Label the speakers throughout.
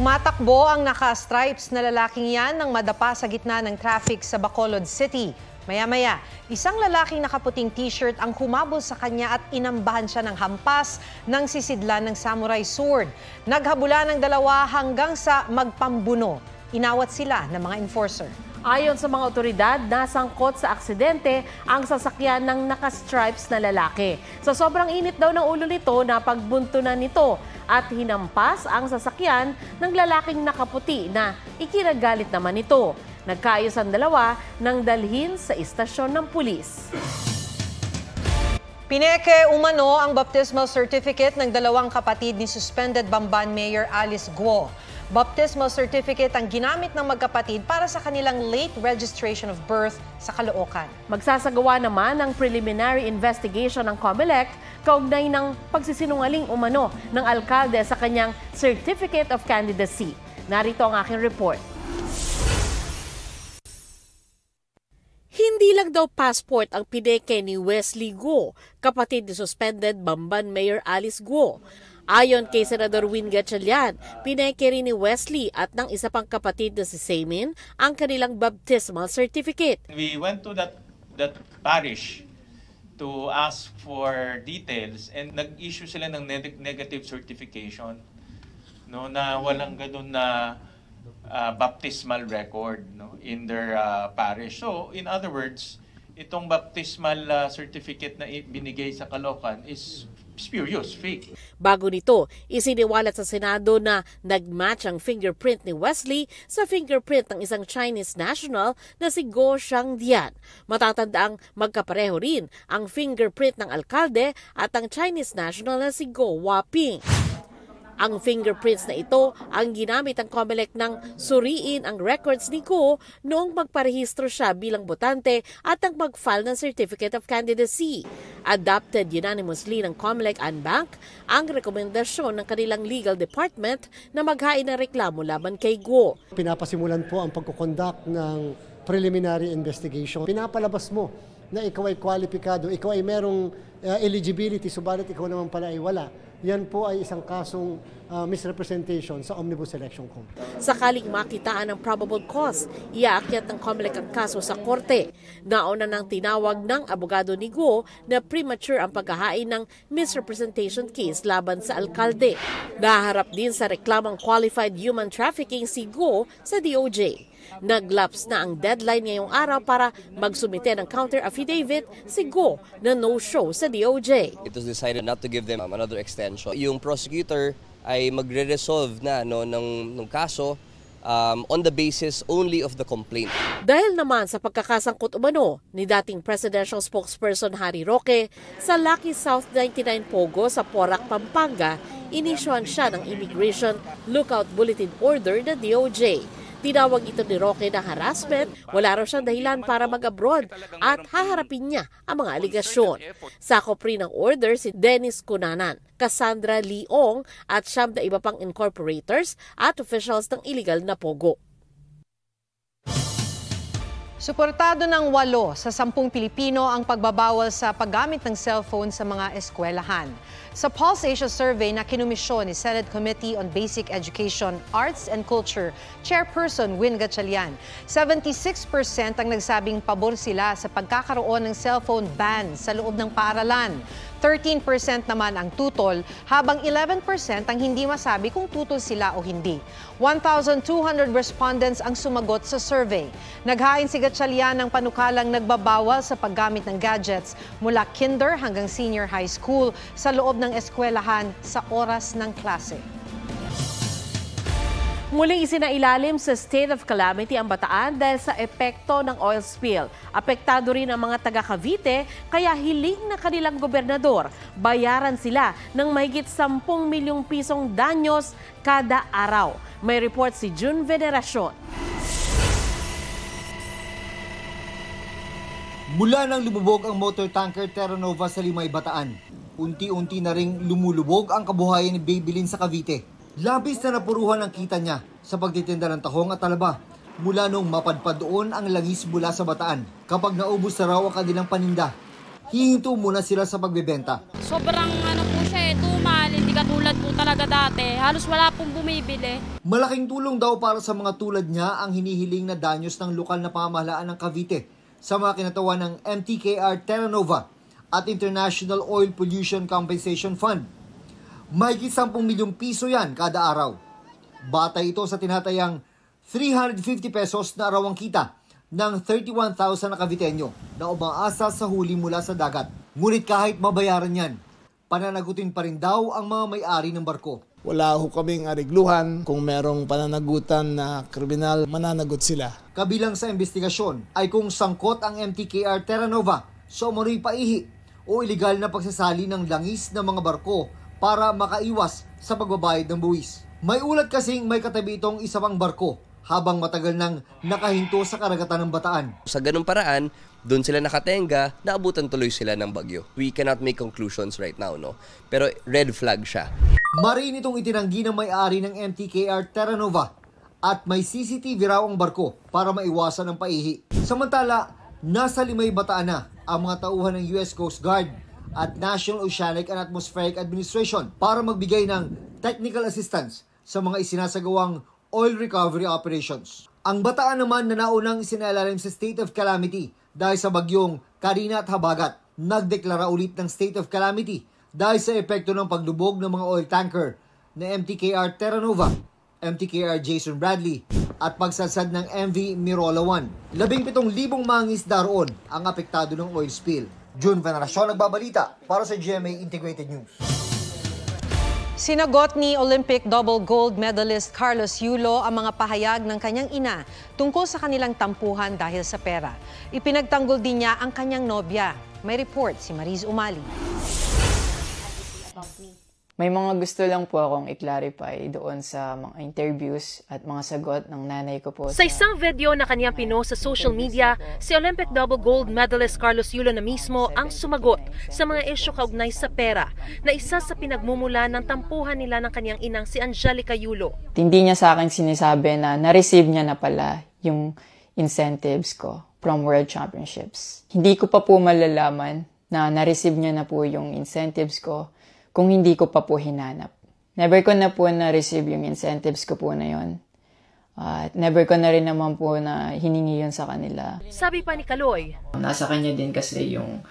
Speaker 1: Tumatakbo ang naka-stripes na lalaking yan nang madapa sa gitna ng traffic sa Bacolod City. Maya-maya, isang lalaking nakaputing t-shirt ang humabol sa kanya at inambahan siya ng hampas ng sisidlan ng samurai sword. Naghabulan ng dalawa hanggang sa magpambuno. Inawat sila ng mga enforcer.
Speaker 2: Ayon sa mga otoridad, nasangkot sa aksidente ang sasakyan ng naka-stripes na lalaki. Sa sobrang init daw ng ulo nito, napagbuntunan nito at hinampas ang sasakyan ng lalaking nakaputi na ikinagalit naman ito. Nagkaayos ang dalawa nang dalhin sa istasyon ng pulis.
Speaker 1: Pineke umano ang baptismal certificate ng dalawang kapatid ni suspended Bamban Mayor Alice Guo. Baptismal certificate ang ginamit ng magkapatid para sa kanilang late registration of birth sa Caloocan.
Speaker 2: Magsasagawa naman ng preliminary investigation ng COMELEC kaugnay ng pagsisinungaling umano ng alkalde sa kanyang Certificate of Candidacy. Narito ang aking report. Hindi lang daw passport ang pineke ni Wesley Guo, kapatid ni suspended Bamban Mayor Alice Guo. Ayon kay Senador Win Gatchalian, pineke rin ni Wesley at ng isa pang kapatid na si Semin ang kanilang baptismal certificate.
Speaker 3: We went to that parish to ask for details and nag-issue sila ng negative certification, no, na walang ganun na baptismal record, no, in their parish. So in other words, itong baptismal certificate na binigay sa Caloocan is spurious, fake.
Speaker 2: Bago nito, isiniwalat sa Senado na nag-match ang fingerprint ni Wesley sa fingerprint ng isang Chinese national na si Guo Shangdian. Matatandaang magkapareho rin ang fingerprint ng alkalde at ang Chinese national na si Guo Waping. Ang fingerprints na ito ang ginamit ng COMELEC nang suriin ang records ni Guo noong magparehistro siya bilang botante at ang mag-file ng Certificate of Candidacy. Adopted unanimously ng COMELEC and Bank ang rekomendasyon ng kanilang legal department na maghain ng reklamo laban kay Guo.
Speaker 4: Pinapasimulan po ang pagkukonduct ng preliminary investigation. Pinapalabas mo na ikaw ay kwalipikado, ikaw ay merong eligibility, subalit ikaw naman pala ay wala. Yan po ay isang kasong misrepresentation sa Omnibus Election Code.
Speaker 2: Sakaling makitaan ng probable cause, iaakyat ng COMELEC ang kaso sa korte. Nauna nang tinawag ng abogado ni Guo na premature ang paghahain ng misrepresentation case laban sa alkalde. Naharap din sa reklamang qualified human trafficking si Guo sa DOJ. Naglaps na ang deadline ngayong araw para magsumite ng counter affidavit si Guo na no-show sa DOJ.
Speaker 5: It was decided not to give them another extension. Yung prosecutor ay magre-resolve na ng kaso on the basis only of the complaint.
Speaker 2: Dahil naman sa pagkakasangkot umano ni dating presidential spokesperson Harry Roque sa Lucky South 99 Pogo sa Porac, Pampanga, inisyuhan siya ng Immigration Lookout Bulletin Order na DOJ. Tinawag ito ni Roque na harassment, wala raw siyang dahilan para mag-abroad at haharapin niya ang mga aligasyon. Sakop rin ng order si Dennis Cunanan, Cassandra Leong at siyam na iba pang incorporators at officials ng illegal na Pogo.
Speaker 1: Suportado ng 8 sa 10 Pilipino ang pagbabawal sa paggamit ng cellphone sa mga eskwelahan. Sa Pulse Asia survey na kinumisyon ni Senate Committee on Basic Education, Arts and Culture Chairperson Win Gatchalian, 76% ang nagsabing pabor sila sa pagkakaroon ng cellphone ban sa loob ng paaralan. 13% naman ang tutol, habang 11% ang hindi masabi kung tutol sila o hindi. 1,200 respondents ang sumagot sa survey. Naghain si Gatchalian ng panukalang nagbabawal sa paggamit ng gadgets mula kinder hanggang senior high school sa loob ng eskwelahan sa oras ng klase.
Speaker 2: Muling isinailalim sa state of calamity ang Bataan dahil sa epekto ng oil spill. Apektado rin ang mga taga Cavite, kaya hiling na kanilang gobernador, bayaran sila ng mahigit 10 milyong pisong danyos kada araw. May report si June Veneracion.
Speaker 6: Mula nang lumubog ang motor tanker Terra Nova sa Limay, Bataan, unti-unti na ring lumulubog ang kabuhayan ni Babylin sa Cavite. Labis na napuruhan ang kita niya sa pagtitinda ng tahong at talaba mula nung mapadpad doon ang langis mula sa Bataan. Kapag naubos na raw ang kanilang paninda, hihinto muna sila sa pagbebenta.
Speaker 7: Sobrang po siya tumal, hindi katulad tulad po talaga dati. Halos wala pong bumibili.
Speaker 6: Malaking tulong daw para sa mga tulad niya ang hinihiling na danyos ng lokal na pamahalaan ng Cavite sa mga kinatawan ng MTKR Terra Nova at International Oil Pollution Compensation Fund. Mahigit 10 milyong piso yan kada araw. Batay ito sa tinatayang 350 pesos na arawang kita ng 31,000 na Caviteño na umaasa sa huli mula sa dagat. Ngunit kahit mabayaran yan, pananagutin pa rin daw ang mga may-ari ng barko.
Speaker 8: Wala ho kaming arigluhan. Kung merong pananagutan na kriminal, mananagot sila.
Speaker 6: Kabilang sa investigasyon ay kung sangkot ang MTKR Terra Nova sa umano'y paihi o iligal na pagsasali ng langis ng mga barko para makaiwas sa pagbabayad ng buwis. May ulat kasing may katabi itong isa pang barko habang matagal nang nakahinto sa karagatan ng Bataan.
Speaker 5: Sa ganung paraan, doon sila nakatenga, naabutan tuloy sila ng bagyo. We cannot make conclusions right now, no? Pero red flag siya.
Speaker 6: Marin itong itinanggi ng may-ari ng MTKR Terra Nova at may CCTV raw ang barko para maiwasan ang paihi. Samantala, nasa Limay Bataan na ang mga tauhan ng US Coast Guard at National Oceanic and Atmospheric Administration para magbigay ng technical assistance sa mga isinasagawang oil recovery operations. Ang Bataan naman na naunang isinalalim sa state of calamity dahil sa bagyong Karina at Habagat, nagdeklara ulit ng state of calamity dahil sa epekto ng paglubog ng mga oil tanker na MTKR Terra Nova, MTKR Jason Bradley at pagsalsad ng MV Mirola 1. 17,000 mangisda roon ang apektado ng oil spill. June Veneracion nagbabalita para sa GMA Integrated News.
Speaker 1: Sinagot ni Olympic double gold medalist Carlos Yulo ang mga pahayag ng kanyang ina tungkol sa kanilang tampuhan dahil sa pera. Ipinagtanggol din niya ang kanyang nobya. May report si Mariz Umali.
Speaker 9: May mga gusto lang po akong i-clarify doon sa mga interviews at mga sagot ng nanay ko po.
Speaker 2: Sa isang video na kanyang pinost sa social media, si Olympic double gold medalist Carlos Yulo na mismo ang sumagot sa mga isyu kaugnay sa pera na isa sa pinagmumula ng tampuhan nila ng kanyang inang si Angelica Yulo.
Speaker 9: Hindi niya sa akin sinasabi na na-receive niya na pala yung incentives ko from World Championships. Hindi ko pa po malalaman na na-receive niya na po yung incentives ko kung hindi ko pa po hinanap. Never ko na po na-receive yung incentives ko po na yun. At never ko na rin naman po na hiningi yun sa kanila.
Speaker 2: Sabi pa ni Kaloy,
Speaker 9: nasa kanya din kasi yung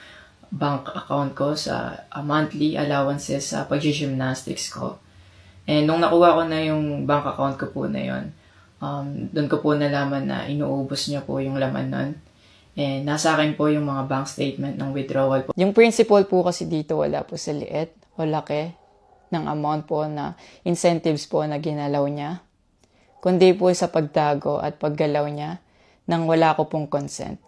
Speaker 9: bank account ko sa monthly allowances sa pag-gymnastics ko. And nung nakuha ko na yung bank account ko po na yun, doon ko po nalaman na inuubos niya po yung laman nun. And nasa akin po yung mga bank statement ng withdrawal po. Yung principal po kasi dito wala po sa liit o laki ng amount po na incentives po na ginalaw niya, kundi po sa pagtago at paggalaw niya nang wala ko pong consent.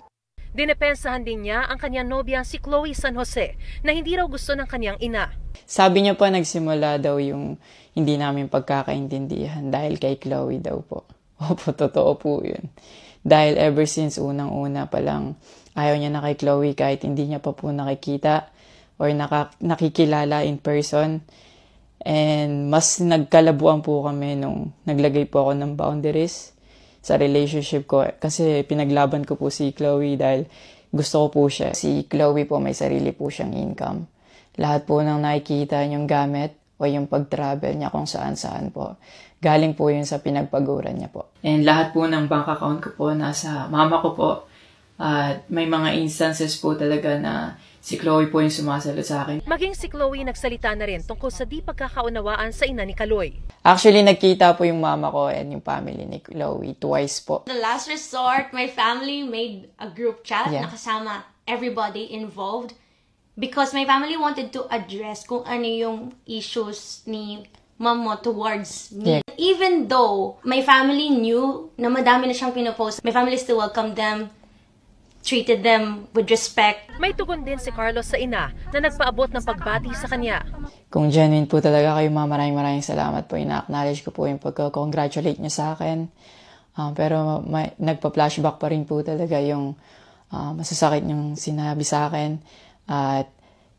Speaker 2: Dinepensahan din niya ang kanyang nobya si Chloe San Jose na hindi raw gusto ng kanyang ina.
Speaker 9: Sabi niya po nagsimula daw yung hindi namin pagkakaintindihan dahil kay Chloe daw po. Opo, totoo po yun. Dahil ever since unang-una pa lang, ayaw niya na kay Chloe kahit hindi niya pa po nakikita or nakikilala in person. And mas nagkalabuan po kami nung naglagay po ako ng boundaries sa relationship ko. Kasi pinaglaban ko po si Chloe dahil gusto ko po siya. Si Chloe po may sarili po siyang income. Lahat po ng nakikita niyong gamit o yung pag-travel niya kung saan-saan po. Galing po yun sa pinagpaguran niya po. And lahat po ng bank account ko po nasa mama ko po. At may mga instances po talaga na si Chloe po yung sumasagot sa akin.
Speaker 2: Maging si Chloe nagsalita na rin tungkol sa di pagkakaunawaan sa ina ni Kaloy.
Speaker 9: Actually, nagkita po yung mama ko and yung family ni Chloe twice po.
Speaker 10: The last resort, my family made a group chat na kasama everybody involved because my family wanted to address kung ano yung issues ni mama towards me. Yeah. Even though my family knew na madami na siyang pinopost, my family still welcomed them, treated them with respect.
Speaker 2: May tugon din si Carlos sa ina na nagpaabot ng pagbati sa kanya.
Speaker 9: Kung genuine po talaga kayo, maraming salamat po. Ina-acknowledge ko po yung pagka-congratulate niya sa akin. Pero nagpa-flashback pa rin po talaga yung masasakit niyong sinabi sa akin at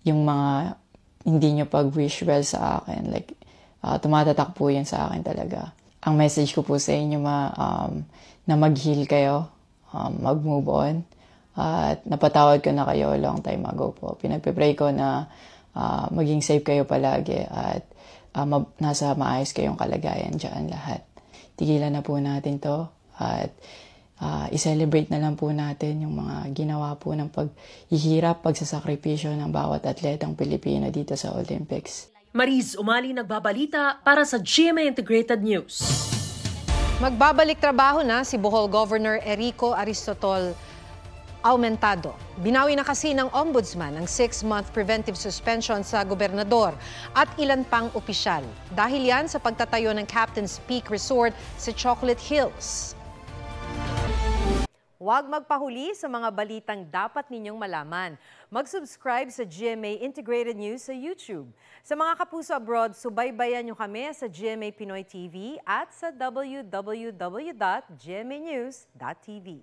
Speaker 9: yung mga hindi niyo pag-wish well sa akin. Like, tumatatak po yun sa akin talaga. Ang message ko po sa inyo na mag-heal kayo, mag-move on. At napatawad ko na kayo long time ago po. Pinagpipray ko na maging safe kayo palagi at nasa maayos kayong kalagayan dyan lahat. Tigilan na po natin to at i-celebrate na lang po natin yung mga ginawa po ng paghihirap, pagsasakripisyo ng bawat atletang Pilipino dito sa Olympics.
Speaker 11: Mariz Umali nagbabalita para sa GMA Integrated News.
Speaker 1: Magbabalik trabaho na si Bohol Governor Erico Aristotol Aumentado. Binawi na kasi ng Ombudsman ang 6-month preventive suspension sa gobernador at ilan pang opisyal. Dahil yan sa pagtatayo ng Captain's Peak Resort sa Chocolate Hills. Huwag magpahuli sa mga balitang dapat ninyong malaman. Mag-subscribe sa GMA Integrated News sa YouTube. Sa mga kapuso abroad, subaybayan nyo kami sa GMA Pinoy TV at sa www.gmanews.tv.